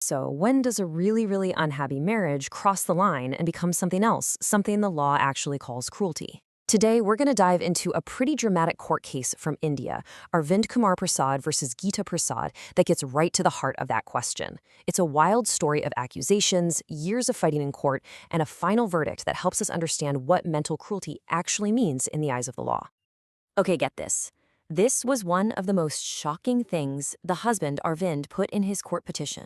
So when does a really, really unhappy marriage cross the line and become something else, something the law actually calls cruelty? Today, we're going to dive into a pretty dramatic court case from India, Arvind Kumar Prasad versus Geeta Prasad, that gets right to the heart of that question. It's a wild story of accusations, years of fighting in court, and a final verdict that helps us understand what mental cruelty actually means in the eyes of the law. Okay, get this. This was one of the most shocking things the husband, Arvind, put in his court petition.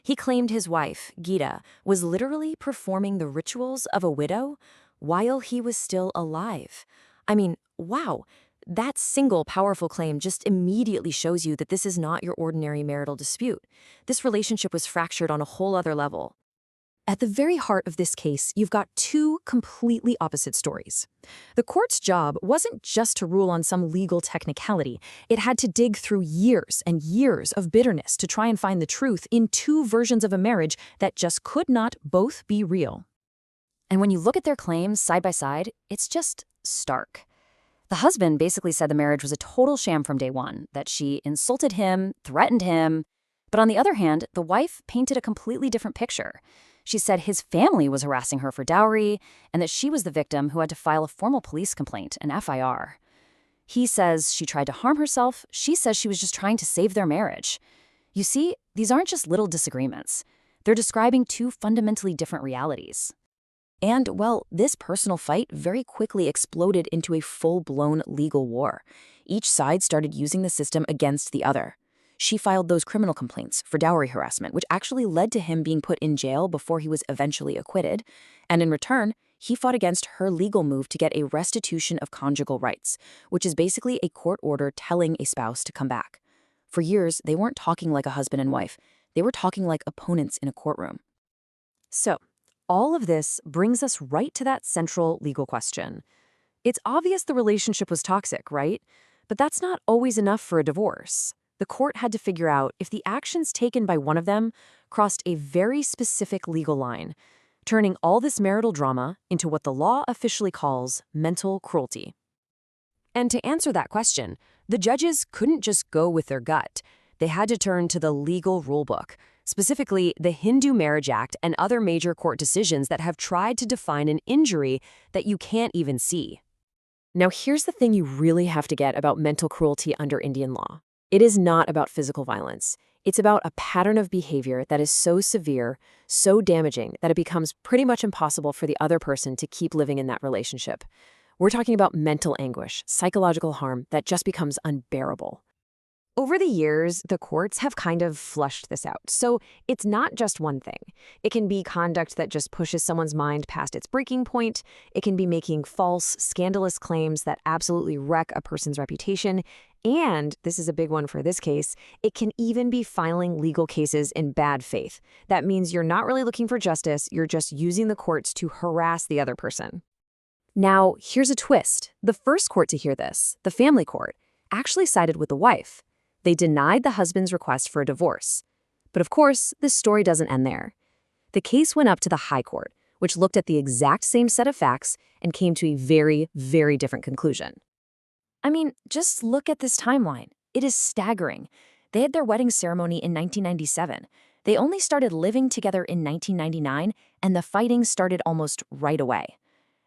He claimed his wife, Geeta, was literally performing the rituals of a widow while he was still alive. I mean, wow, that single powerful claim just immediately shows you that this is not your ordinary marital dispute. This relationship was fractured on a whole other level. At the very heart of this case, you've got two completely opposite stories. The court's job wasn't just to rule on some legal technicality. It had to dig through years and years of bitterness to try and find the truth in two versions of a marriage that just could not both be real. And when you look at their claims side by side, it's just stark. The husband basically said the marriage was a total sham from day one, that she insulted him, threatened him. But on the other hand, the wife painted a completely different picture. She said his family was harassing her for dowry and that she was the victim who had to file a formal police complaint, an FIR. He says she tried to harm herself. She says she was just trying to save their marriage. You see, these aren't just little disagreements. They're describing two fundamentally different realities. And, well, this personal fight very quickly exploded into a full-blown legal war. Each side started using the system against the other. She filed those criminal complaints for dowry harassment, which actually led to him being put in jail before he was eventually acquitted. And in return, he fought against her legal move to get a restitution of conjugal rights, which is basically a court order telling a spouse to come back. For years, they weren't talking like a husband and wife. They were talking like opponents in a courtroom. So, all of this brings us right to that central legal question. It's obvious the relationship was toxic, right? But that's not always enough for a divorce. The court had to figure out if the actions taken by one of them crossed a very specific legal line, turning all this marital drama into what the law officially calls mental cruelty. And to answer that question, the judges couldn't just go with their gut. They had to turn to the legal rulebook, specifically the Hindu Marriage Act and other major court decisions that have tried to define an injury that you can't even see. Now, here's the thing you really have to get about mental cruelty under Indian law. It is not about physical violence. It's about a pattern of behavior that is so severe, so damaging, that it becomes pretty much impossible for the other person to keep living in that relationship. We're talking about mental anguish, psychological harm that just becomes unbearable. Over the years, the courts have kind of flushed this out. So it's not just one thing. It can be conduct that just pushes someone's mind past its breaking point. It can be making false, scandalous claims that absolutely wreck a person's reputation. And, this is a big one for this case, it can even be filing legal cases in bad faith. That means you're not really looking for justice, you're just using the courts to harass the other person. Now, here's a twist. The first court to hear this, the family court, actually sided with the wife. They denied the husband's request for a divorce. But of course, this story doesn't end there. The case went up to the High Court, which looked at the exact same set of facts and came to a very, very different conclusion. I mean, just look at this timeline. It is staggering. They had their wedding ceremony in 1997. They only started living together in 1999, and the fighting started almost right away.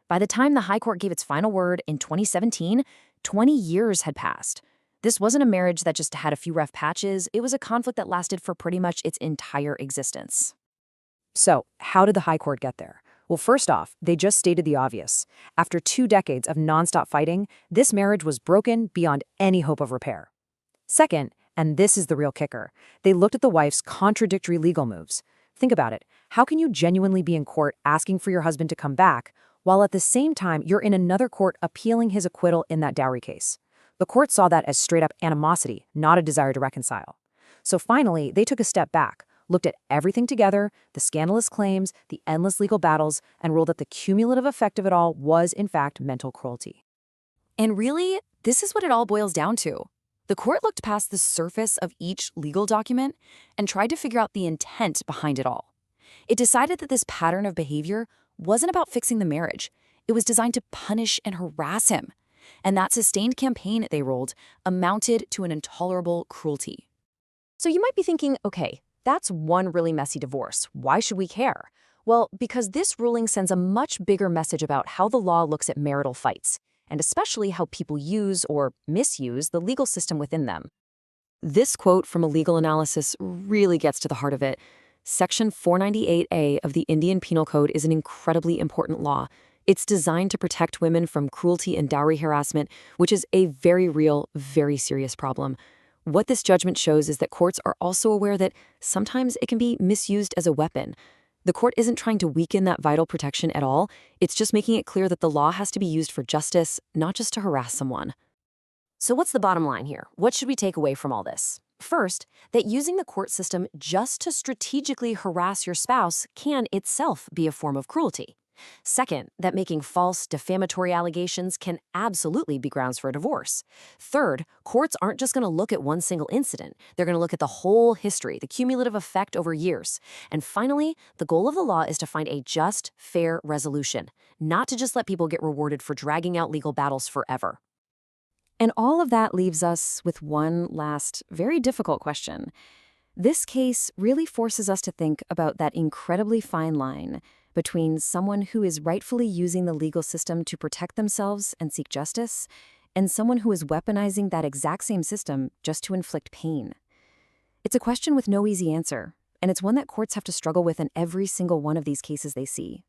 By the time the High Court gave its final word in 2017, 20 years had passed. This wasn't a marriage that just had a few rough patches. It was a conflict that lasted for pretty much its entire existence. So, how did the High Court get there? Well, first off, they just stated the obvious. After 2 decades of nonstop fighting, this marriage was broken beyond any hope of repair. Second, and this is the real kicker, they looked at the wife's contradictory legal moves. Think about it. How can you genuinely be in court asking for your husband to come back, while at the same time you're in another court appealing his acquittal in that dowry case? The court saw that as straight-up animosity, not a desire to reconcile. So finally, they took a step back, looked at everything together, the scandalous claims, the endless legal battles, and ruled that the cumulative effect of it all was, in fact, mental cruelty. And really, this is what it all boils down to. The court looked past the surface of each legal document and tried to figure out the intent behind it all. It decided that this pattern of behavior wasn't about fixing the marriage. It was designed to punish and harass him. And that sustained campaign they rolled amounted to an intolerable cruelty. So you might be thinking, okay, That's one really messy divorce. Why should we care? Well, because this ruling sends a much bigger message about how the law looks at marital fights, and especially how people use or misuse the legal system within them. This quote from a legal analysis really gets to the heart of it. Section 498A of the Indian Penal Code is an incredibly important law. It's designed to protect women from cruelty and dowry harassment, which is a very real, very serious problem. What this judgment shows is that courts are also aware that sometimes it can be misused as a weapon. The court isn't trying to weaken that vital protection at all. It's just making it clear that the law has to be used for justice, not just to harass someone. So what's the bottom line here? What should we take away from all this? First, that using the court system just to strategically harass your spouse can itself be a form of cruelty. Second, that making false, defamatory allegations can absolutely be grounds for a divorce. Third, courts aren't just going to look at one single incident. They're going to look at the whole history, the cumulative effect over years. And finally, the goal of the law is to find a just, fair resolution, not to just let people get rewarded for dragging out legal battles forever. And all of that leaves us with one last, very difficult question. This case really forces us to think about that incredibly fine line between someone who is rightfully using the legal system to protect themselves and seek justice, and someone who is weaponizing that exact same system just to inflict pain. It's a question with no easy answer, and it's one that courts have to struggle with in every single one of these cases they see.